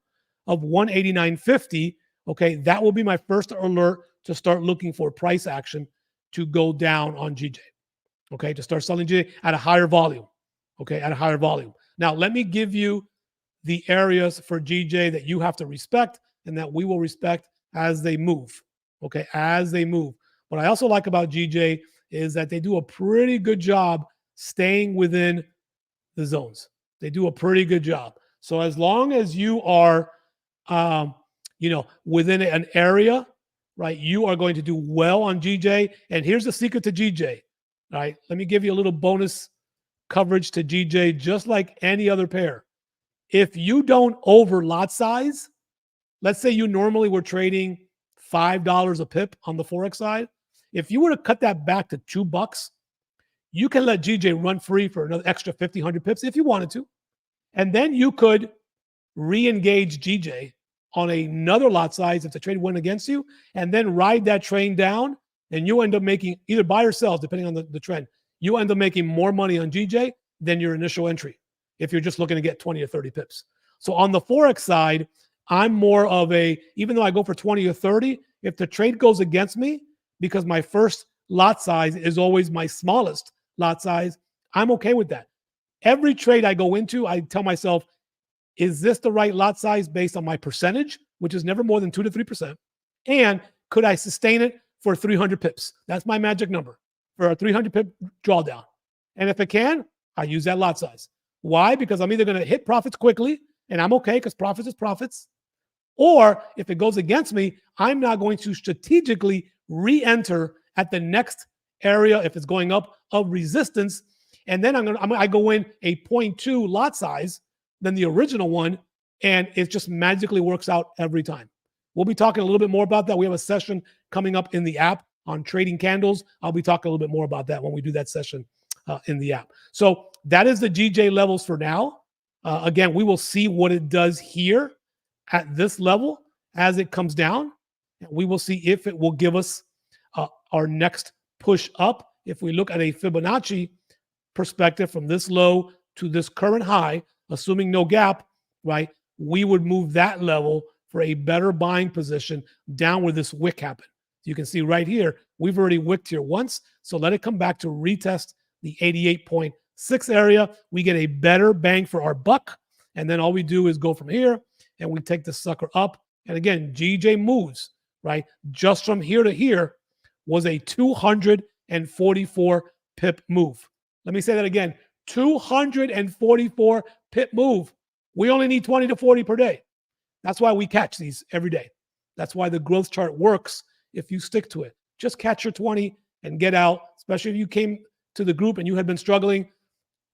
of 189.50, okay, that will be my first alert to start looking for price action to go down on GJ, okay, to start selling GJ at a higher volume, okay, at a higher volume. Now, let me give you the areas for GJ that you have to respect and that we will respect as they move, okay, as they move. What I also like about GJ is that they do a pretty good job staying within the zones. They do a pretty good job. So as long as you are, within an area, right, you are going to do well on GJ. And here's the secret to GJ, right? Let me give you a little bonus coverage to GJ, just like any other pair. If you don't over lot size, let's say you normally were trading $5 a pip on the Forex side. If you were to cut that back to $2, you can let GJ run free for another extra 50, 100 pips if you wanted to. And then you could re-engage GJ on another lot size if the trade went against you, and then ride that train down, and you end up making either buy or sell, depending on the trend. You end up making more money on GJ than your initial entry if you're just looking to get 20 or 30 pips. So on the Forex side, I'm more of even though I go for 20 or 30, if the trade goes against me, because my first lot size is always my smallest lot size, I'm okay with that. Every trade I go into, I tell myself, is this the right lot size based on my percentage, which is never more than 2 to 3%? And could I sustain it for 300 pips? That's my magic number for a 300 pip drawdown. And if it can, I use that lot size. Why? Because I'm either going to hit profits quickly, and I'm okay because profits is profits. Or if it goes against me, I'm not going to strategically re-enter at the next area if it's going up of resistance. And then I go in a 0.2 lot size than the original one, and it just magically works out every time. We'll be talking a little bit more about that. We have a session coming up in the app on trading candles. I'll be talking a little bit more about that when we do that session in the app. So that is the GJ levels for now. Again, we will see what it does here at this level as it comes down. We will see if it will give us our next push up. If we look at a Fibonacci perspective from this low to this current high, assuming no gap, right, we would move that level for a better buying position down where this wick happened. You can see right here, we've already wicked here once. So let it come back to retest the 88.6 area. We get a better bang for our buck. And then all we do is go from here and we take the sucker up. And again, GJ moves, right? Just from here to here was a 244 pip move. Let me say that again, 244 pip move. We only need 20 to 40 per day. That's why we catch these every day. That's why the growth chart works if you stick to it. Just catch your 20 and get out, especially if you came to the group and you had been struggling.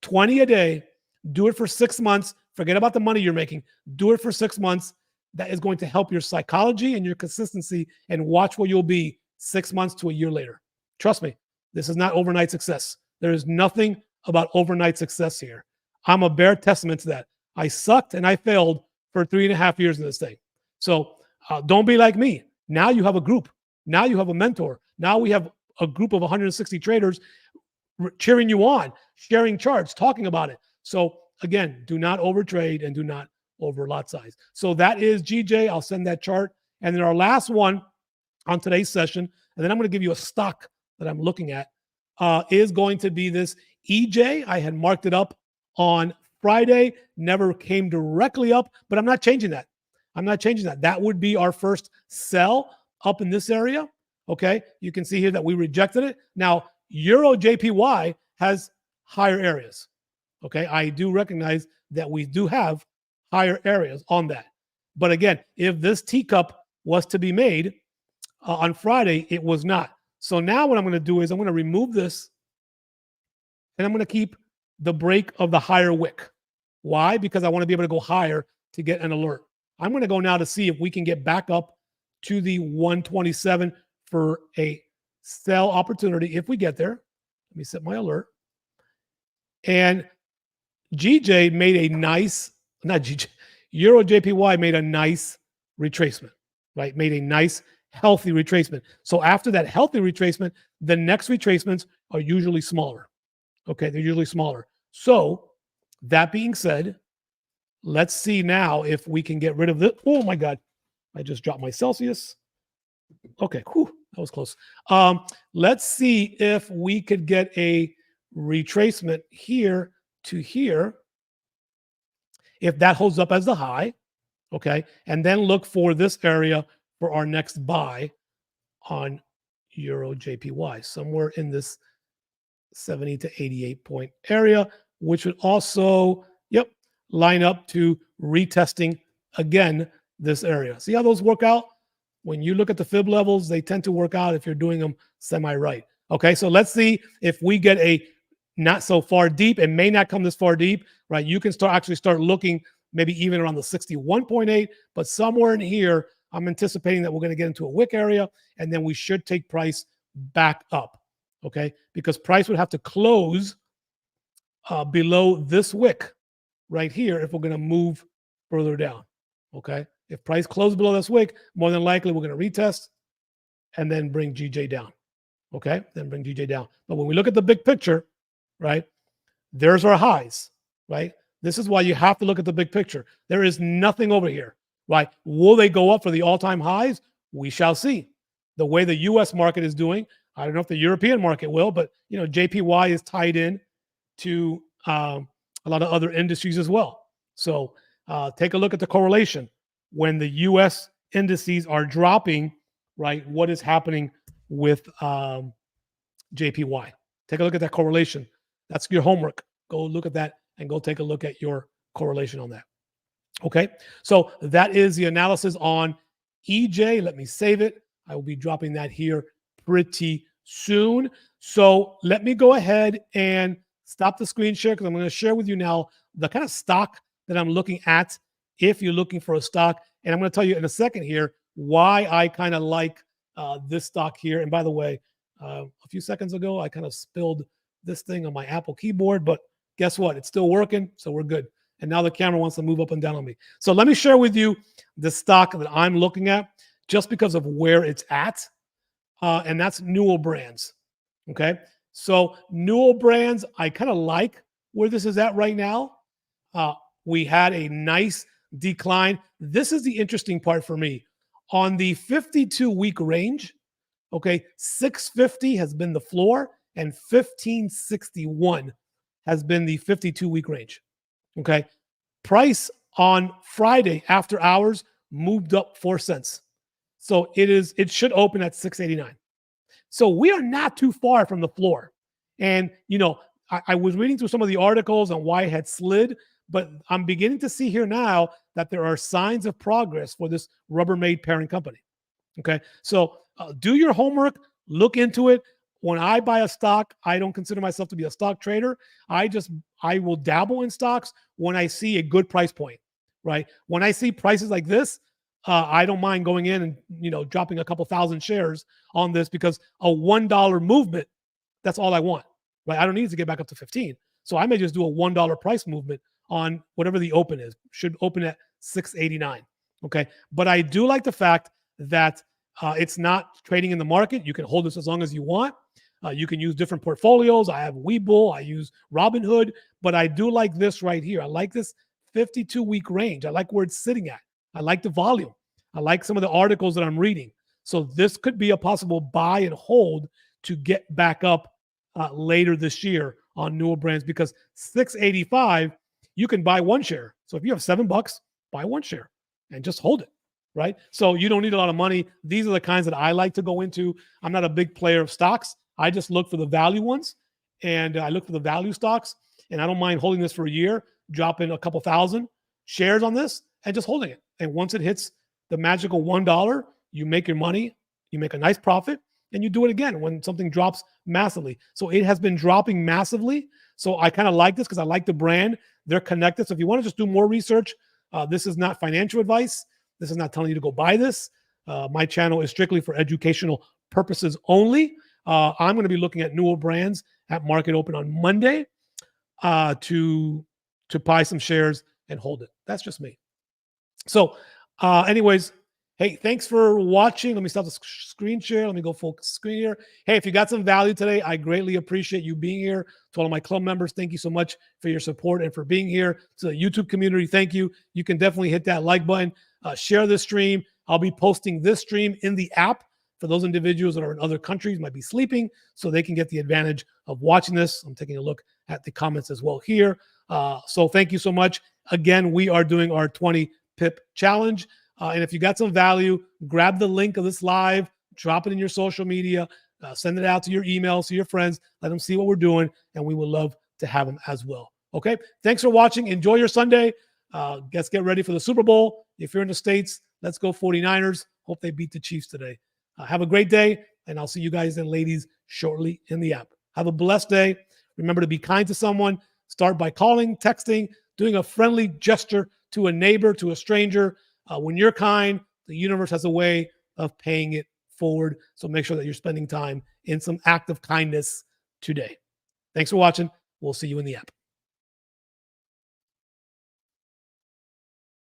20 a day, do it for 6 months. Forget about the money you're making. Do it for 6 months. That is going to help your psychology and your consistency, and watch where you'll be 6 months to a year later. Trust me, this is not overnight success. There is nothing about overnight success here. I'm a bare testament to that. I sucked and I failed for 3.5 years in this thing. So don't be like me. Now you have a group. Now you have a mentor. Now we have a group of 160 traders cheering you on, sharing charts, talking about it. So again, do not overtrade and do not over lot size. So that is GJ. I'll send that chart. And then our last one on today's session, and then I'm going to give you a stock that I'm looking at, is going to be this EJ. I had marked it up on Friday, never came directly up, but I'm not changing that. I'm not changing that. That would be our first sell up in this area. Okay. You can see here that we rejected it. Now, Euro JPY has higher areas. Okay. I do recognize that we do have higher areas on that. But again, if this teacup was to be made on Friday, it was not. So now what I'm going to do is I'm going to remove this and I'm going to keep the break of the higher wick. Why? Because I want to be able to go higher to get an alert. I'm going to go now to see if we can get back up to the 127 for a sell opportunity if we get there. Let me set my alert. And GJ made a nice, not GJ, Euro JPY made a nice retracement, right? Made a nice, healthy retracement. So after that healthy retracement, the next retracements are usually smaller. Okay, they're usually smaller. So that being said, let's see now if we can get rid of this. Oh my God, I just dropped my Celsius. Okay, whew, that was close. Let's see if we could get a retracement here to here. If that holds up as the high, okay, and then look for this area for our next buy on Euro JPY, somewhere in this 70 to 88 point area, which would also, line up to retesting again this area. See how those work out? When you look at the fib levels, they tend to work out if you're doing them semi-right. Okay, so let's see if we get a not so far deep. It may not come this far deep, right? You can actually start looking maybe even around the 61.8, but somewhere in here, I'm anticipating that we're going to get into a wick area, and then we should take price back up, okay? Because price would have to close below this wick right here if we're going to move further down, okay? If price closes below this wick, more than likely we're going to retest and then bring GJ down, okay? Then bring GJ down. But when we look at the big picture, right, there's our highs, right? This is why you have to look at the big picture. There is nothing over here, right? Will they go up for the all-time highs? We shall see. The way the U.S. market is doing, I don't know if the European market will, but JPY is tied in to a lot of other industries as well. So take a look at the correlation. When the U.S. indices are dropping, right, what is happening with JPY? Take a look at that correlation. That's your homework. Go look at that and go take a look at your correlation on that. Okay, so that is the analysis on EJ. Let me save it. I will be dropping that here pretty soon. So let me go ahead and stop the screen share because I'm going to share with you now the kind of stock that I'm looking at if you're looking for a stock. And I'm going to tell you in a second here why I kind of like this stock here. And by the way, a few seconds ago, I kind of spilled this thing on my Apple keyboard, but guess what? It's still working, so we're good. And now the camera wants to move up and down on me. So let me share with you the stock that I'm looking at just because of where it's at. And that's Newell Brands. Okay. So Newell Brands, I kind of like where this is at right now. We had a nice decline. This is the interesting part for me. On the 52-week range, okay, 650 has been the floor and 1561 has been the 52-week range. Okay. Price on Friday after hours moved up 4 cents. So it should open at 689. So we are not too far from the floor. And, I was reading through some of the articles on why it had slid, but I'm beginning to see here now that there are signs of progress for this Rubbermaid parent company. Okay. So do your homework, look into it. When I buy a stock, I don't consider myself to be a stock trader. I will dabble in stocks when I see a good price point, right? When I see prices like this, I don't mind going in and, dropping a couple thousand shares on this because a $1 movement, that's all I want, right? I don't need to get back up to 15. So I may just do a $1 price movement on whatever the open is. Should open at 689. Okay. But I do like the fact that it's not trading in the market. You can hold this as long as you want. You can use different portfolios. I have Webull. I use Robinhood. But I do like this right here. I like this 52-week range. I like where it's sitting at. I like the volume. I like some of the articles that I'm reading. So this could be a possible buy and hold to get back up later this year on Newell Brands because 685, you can buy one share. So if you have $7, buy one share and just hold it, right? So you don't need a lot of money. These are the kinds that I like to go into. I'm not a big player of stocks. I just look for the value ones and I look for the value stocks. And I don't mind holding this for a year, dropping a couple thousand shares on this and just holding it. And once it hits the magical $1, you make your money, you make a nice profit, and you do it again when something drops massively. So it has been dropping massively. So I kind of like this because I like the brand. They're connected. So if you want to just do more research, this is not financial advice. This is not telling you to go buy this. My channel is strictly for educational purposes only. I'm going to be looking at newer brands at market open on Monday to buy some shares and hold it. That's just me. So anyways, hey, thanks for watching. Let me stop the screen share. Let me go full screen here. Hey, if you got some value today, I greatly appreciate you being here. To all of my club members, thank you so much for your support and for being here. To the YouTube community, thank you. You can definitely hit that like button. Share this stream. I'll be posting this stream in the app for those individuals that are in other countries, might be sleeping, so they can get the advantage of watching this. I'm taking a look at the comments as well here. So thank you so much. Again, we are doing our 20 pip challenge. And if you got some value, grab the link of this live, drop it in your social media, send it out to your emails, to your friends, let them see what we're doing, and we would love to have them as well. Okay, thanks for watching. Enjoy your Sunday. Let's get ready for the Super Bowl. If you're in the States, let's go 49ers. Hope they beat the Chiefs today. Have a great day, and I'll see you guys and ladies shortly in the app. Have a blessed day. Remember to be kind to someone. Start by calling, texting, doing a friendly gesture to a neighbor, to a stranger. When you're kind, the universe has a way of paying it forward. So make sure that you're spending time in some act of kindness today. Thanks for watching. We'll see you in the app.